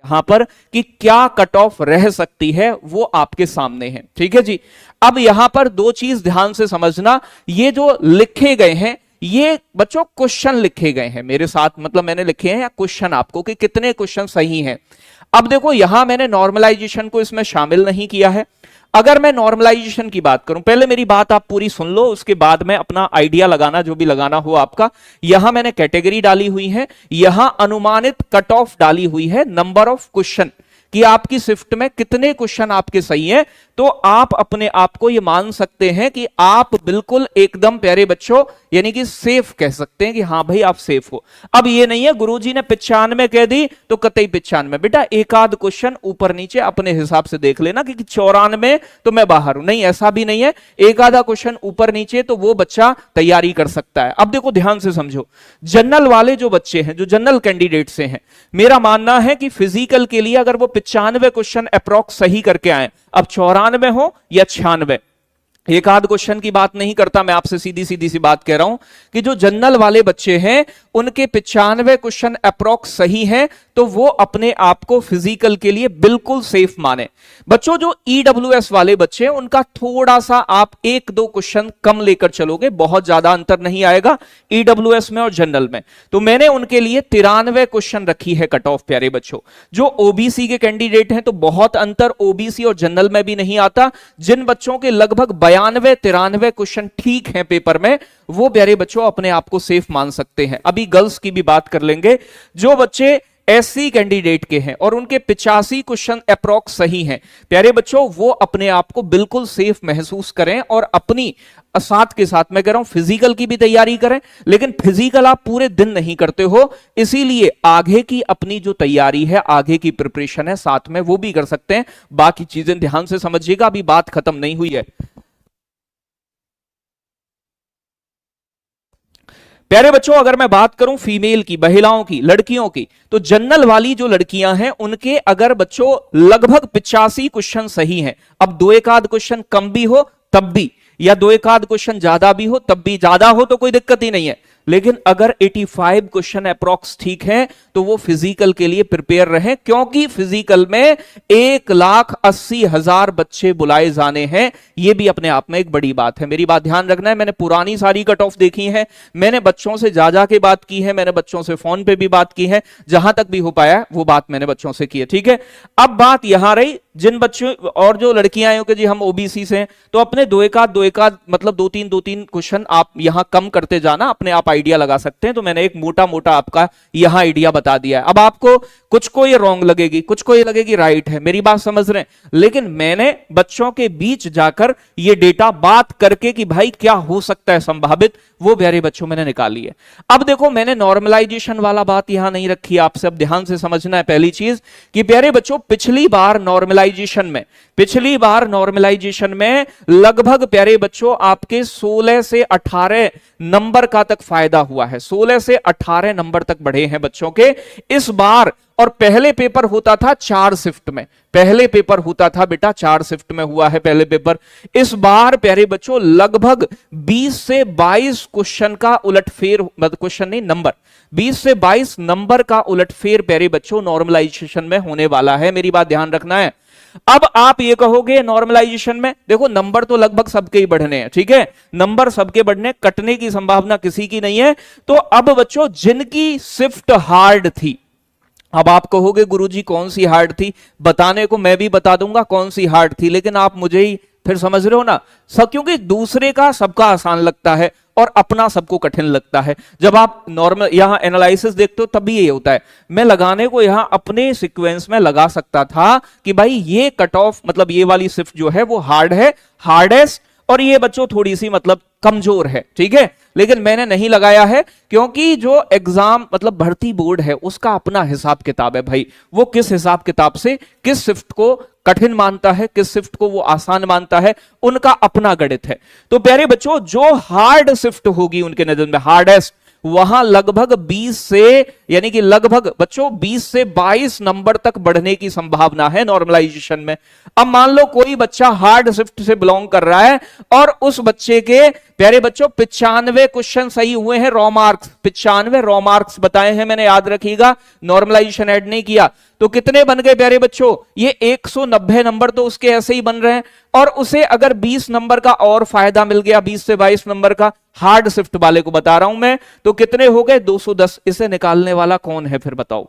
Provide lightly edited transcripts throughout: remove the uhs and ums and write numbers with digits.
यहां पर कि क्या कट ऑफ रह सकती है वो आपके सामने है। ठीक है जी। अब यहां पर दो चीज ध्यान से समझना, ये जो लिखे गए हैं ये बच्चों क्वेश्चन लिखे गए हैं मेरे साथ, मतलब मैंने लिखे हैं या क्वेश्चन आपको कि कितने क्वेश्चन सही हैं। अब देखो यहां मैंने नॉर्मलाइजेशन को इसमें शामिल नहीं किया है। अगर मैं नॉर्मलाइजेशन की बात करूं, पहले मेरी बात आप पूरी सुन लो, उसके बाद में अपना आइडिया लगाना जो भी लगाना हो आपका। यहां मैंने कैटेगरी डाली हुई है, यहां अनुमानित कट ऑफ डाली हुई है, नंबर ऑफ क्वेश्चन कि आपकी शिफ्ट में कितने क्वेश्चन आपके सही हैं। तो आप अपने आप को यह मान सकते हैं कि आप बिल्कुल एकदम प्यारे बच्चों यानी कि सेफ कह सकते हैं कि हां भाई आप सेफ हो। अब ये नहीं है गुरुजी ने 95 कह दी तो कतई 95, बेटा एक आध क्वेश्चन ऊपर नीचे अपने हिसाब से देख लेना कि 94 तो मैं बाहर हूं, नहीं ऐसा भी नहीं है। एक आधा क्वेश्चन ऊपर नीचे तो वो बच्चा तैयारी कर सकता है। अब देखो ध्यान से समझो, जनरल वाले जो बच्चे हैं, जो जनरल कैंडिडेट से हैं, मेरा मानना है कि फिजिकल के लिए अगर वो 95 क्वेश्चन अप्रॉक्स सही करके आए, अब 94 हो या 96, एक आध क्वेश्चन की बात नहीं करता, मैं आपसे सीधी सीधी सी बात कह रहा हूं कि जो जनरल वाले बच्चे हैं उनके 95 क्वेश्चन अप्रॉक्स सही हैं तो वो अपने आप को फिजिकल के लिए बिल्कुल सेफ माने। बच्चों जो ईडब्ल्यूएस वाले बच्चे हैं उनका थोड़ा सा आप एक दो क्वेश्चन कम लेकर चलोगे, बहुत ज्यादा अंतर नहीं आएगा ईडब्ल्यूएस में और जनरल में। तो मैंने उनके लिए 93 क्वेश्चन रखी है कट ऑफ प्यारे बच्चों। जो ओबीसी के कैंडिडेट हैं तो बहुत अंतर ओबीसी और जनरल में भी नहीं आता। जिन बच्चों के लगभग 92-93 क्वेश्चन ठीक हैं पेपर में, वो प्यारे बच्चों अपने आप को सेफ मान सकते हैं। अभी गर्ल्स की भी बात कर लेंगे। जो बच्चे एससी कैंडिडेट के हैं और उनके 85 क्वेश्चन अप्रॉक्स सही हैं, प्यारे बच्चों वो अपने आप को बिल्कुल सेफ महसूस करें और अपनी साथ के साथ मैं कह रहा हूं फिजिकल की भी तैयारी करें। लेकिन फिजिकल आप पूरे दिन नहीं करते हो, इसीलिए आगे की अपनी जो तैयारी है, आगे की प्रिपरेशन है, साथ में वो भी कर सकते हैं। बाकी चीजें ध्यान से समझिएगा, अभी बात खत्म नहीं हुई है। प्यारे बच्चों अगर मैं बात करूं फीमेल की, महिलाओं की, लड़कियों की, तो जनरल वाली जो लड़कियां हैं उनके अगर बच्चों लगभग 85 क्वेश्चन सही हैं, अब दो एक आध क्वेश्चन कम भी हो तब भी, या दो एक आध क्वेश्चन ज्यादा भी हो तब भी, ज्यादा हो तो कोई दिक्कत ही नहीं है, लेकिन अगर 85 क्वेश्चन अप्रॉक्स ठीक है तो वो फिजिकल के लिए प्रिपेयर रहें, क्योंकि फिजिकल में 1,80,000 बच्चे बुलाए जाने हैं। ये भी अपने आप में एक बड़ी बात है। मेरी बात ध्यान रखना है, मैंने पुरानी सारी कट ऑफ देखी है, मैंने बच्चों से जा के बात की है, मैंने बच्चों से फोन पे भी बात की है, जहां तक भी हो पाया वो बात मैंने बच्चों से की है। ठीक है, अब बात यहां रही जिन बच्चों और जो लड़कियां आए कि जी हम ओबीसी से हैं, तो अपने दो एक आध मतलब दो तीन क्वेश्चन आप यहां कम करते जाना, अपने आप आइडिया लगा सकते हैं। तो मैंने एक मोटा मोटा आपका यहां आइडिया बता दिया है। अब आपको कुछ को ये रॉन्ग लगेगी, कुछ को ये लगेगी राइट है, मेरी बात समझ रहे हैं, लेकिन मैंने बच्चों के बीच जाकर ये डेटा बात करके कि भाई क्या हो सकता है संभावित, वो प्यारे बच्चों मैंने निकाली है। अब देखो मैंने नॉर्मलाइजेशन वाला बात यहां नहीं रखी, आपसे अब ध्यान से समझना है पहली चीज कि प्यारे बच्चों पिछली बार नॉर्मलाइजेशन में लगभग प्यारे बच्चों आपके 16 से 18 नंबर का तक फायदा हुआ है, 16 से 18 नंबर तक बढ़े हैं बच्चों के इस बार। और पहले पेपर होता था 4 शिफ्ट में, पहले पेपर होता था बेटा 4 शिफ्ट में हुआ है पहले पेपर। इस बार प्यारे बच्चों लगभग 20 से 22 क्वेश्चन का उलटफेर, मतलब क्वेश्चन नहीं नंबर, 20 से 22 नंबर का उलटफेर प्यारे बच्चों नॉर्मलाइजेशन में होने वाला है। मेरी बात ध्यान रखना है। अब आप ये कहोगे नॉर्मलाइजेशन में देखो नंबर तो लगभग सबके ही बढ़ने हैं, ठीक है, नंबर सबके बढ़ने, कटने की संभावना किसी की नहीं है। तो अब बच्चों जिनकी शिफ्ट हार्ड थी, अब आप कहोगे गुरुजी कौन सी हार्ड थी, बताने को मैं भी बता दूंगा कौन सी हार्ड थी, लेकिन आप मुझे ही फिर समझ रहे हो ना सब, क्योंकि दूसरे का सबका आसान लगता है और अपना सबको कठिन लगता है। जब आप नॉर्मल यहां एनालिसिस देखते हो तभी ये होता है। मैं लगाने को यहां अपने सीक्वेंस में लगा सकता था कि भाई ये कट ऑफ मतलब ये वाली शिफ्ट जो है वो हार्ड है, हार्डेस्ट, और ये बच्चों थोड़ी सी मतलब कमजोर है, ठीक है, लेकिन मैंने नहीं लगाया है क्योंकि जो एग्जाम मतलब भर्ती बोर्ड है उसका अपना हिसाब किताब है भाई, वो किस हिसाब किताब से किस शिफ्ट को कठिन मानता है, किस शिफ्ट को वो आसान मानता है, उनका अपना गणित है। तो प्यारे बच्चों जो हार्ड शिफ्ट होगी उनके नजर में हार्डेस्ट, वहां लगभग 20 से यानी कि लगभग बच्चों 20 से 22 नंबर तक बढ़ने की संभावना है नॉर्मलाइजेशन में। अब मान लो कोई बच्चा हार्ड शिफ्ट से बिलोंग कर रहा है और उस बच्चे के प्यारे बच्चों 95 क्वेश्चन सही हुए हैं, रॉ मार्क्स 95 रॉ मार्क्स बताए हैं मैंने, याद रखिएगा, नॉर्मलाइजेशन ऐड नहीं किया। तो कितने बन गए प्यारे बच्चों, ये 190 नंबर तो उसके ऐसे ही बन रहे हैं। और उसे अगर 20 नंबर का और फायदा मिल गया, 20 से 22 नंबर का, हार्ड शिफ्ट वाले को बता रहा हूं मैं, तो कितने हो गए 210। इसे निकालने वाला कौन है फिर बताओ,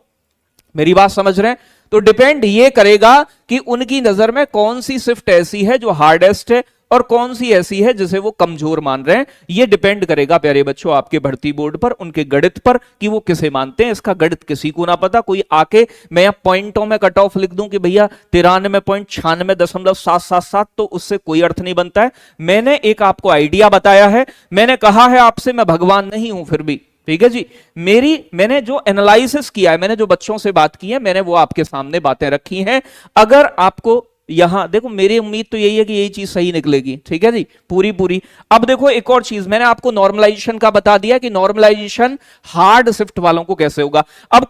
मेरी बात समझ रहे हैं? तो डिपेंड ये करेगा कि उनकी नजर में कौन सी शिफ्ट ऐसी है जो हार्डेस्ट है और कौन सी ऐसी है जिसे वो कमजोर मान रहे हैं। ये डिपेंड करेगा प्यारे बच्चों आपके भर्ती बोर्ड पर, उनके गणित पर, कि वो किसे मानते हैं। इसका गणित किसी को ना पता, कोई आके मैं यहां पॉइंटों में कट ऑफ लिख दूं कि भैया 93.96.777, तो उससे कोई अर्थ नहीं बनता है। मैंने एक आपको आइडिया बताया है, मैंने कहा है आपसे मैं भगवान नहीं हूं, फिर भी ठीक है जी, मैंने जो एनालिसिस किया है, मैंने जो बच्चों से बात की है, मैंने वो आपके सामने बातें रखी हैं। अगर आपको यहां देखो, मेरी उम्मीद तो यही है कि यही चीज सही निकलेगी, ठीक है जी, पूरी। अब देखो एक और चीज मैंने आपको नॉर्मलाइजेशन का बता दिया कि नॉर्मलाइजेशन हार्ड शिफ्ट वालों को कैसे होगा। अब